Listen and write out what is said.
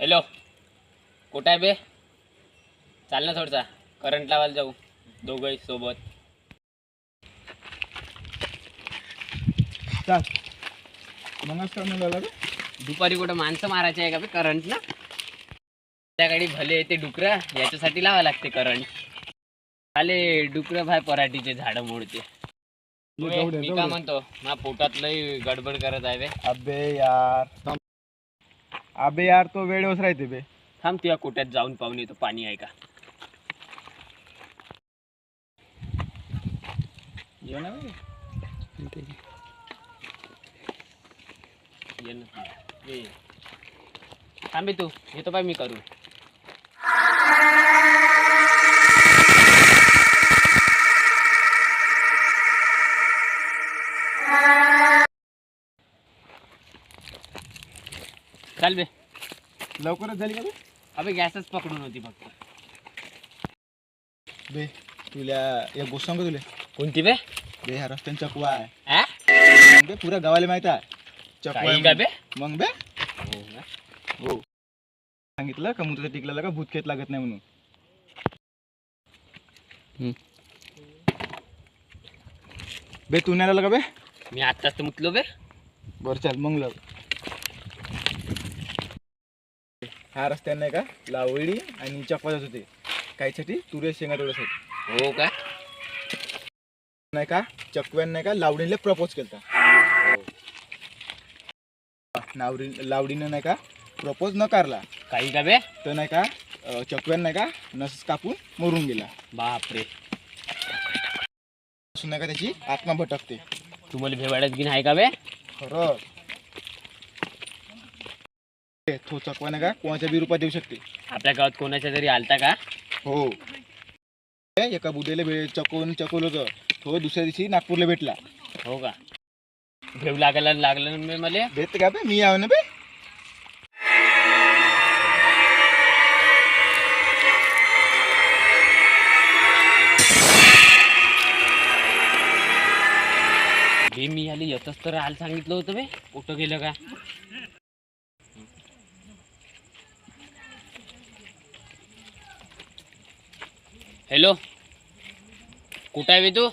Hello, कुठं आहे बे? चाल ना थोडसा करंट लावायला जाऊ दोघंही सोबत. चाल नमस्कार मुलाला रे. दुपारी कुठं माणसं मारायचे आहे का बे करंट ना? त्याकडे भले येते डुकरं, याच्यासाठी लावा लागते करंट. आले डुकरं भाई पराठीचे झाडं मोडते. मी का म्हणतो ना, पोटात लई गडबड करत आहे बे. अबे यार तो वेळेवर राहते बे. थांब तुझ्या कोट्यात जाऊन पाहून येतो पाणी आहे का. ये ना बे. ये ना. ये. थांबे तू, येतो पाय मी करू. चाल बे. लवकरच झाली का बे? अबे गॅसच पकडून होती फक्त. बे तुला एक गोष्ट सांगतो तुला. कोणती बे? बे हा रस्त्यान चकवा आहे. आ? बे पुरा गावाला माहित आहे चकवा काही आहे का म्हणून. बे? मग बे हो ना. हो सांगितलं का मुद्दा टिकला का भूत खेत लागत नाही म्हणून. बे तू नाही आला का बे? मी आत्ताच तर मुतलो बे. बरं चाल मग लव. हा रस्त्याने नाही का लावळी आणि चकवा जात होते काहीसाठी तुरे शेंगा तोडासाठी. हो का? नाही का चकव्यान नाही का लावडीला प्रपोज केलता. लावडीनं नाही का प्रपोज नकारला काही का बे? तर नाही का चकव्यान नाही का नस कापून मरून गेला. बापरे, असून नाही का त्याची आत्मा भटकते. तुम्हाला भेवाड्यात घेऊन आहे का बे? खरं तो चकवा नाही का कोणाच्या बी रूपात देऊ शकते. आपल्या गावात कोणाच्या तरी आलता का? हो एका बुद्धेला चकवलं होतं. तो दुसऱ्या दिवशी नागपूरला भेटला. हो का? भेव लागलं ना बे मला. भेटते का बे? मी यावं ना बे. बे मी आली येतच तर आल सांगितलं होतं बे. कुठं गेलं का? हॅलो, कुठं आहे बे तू?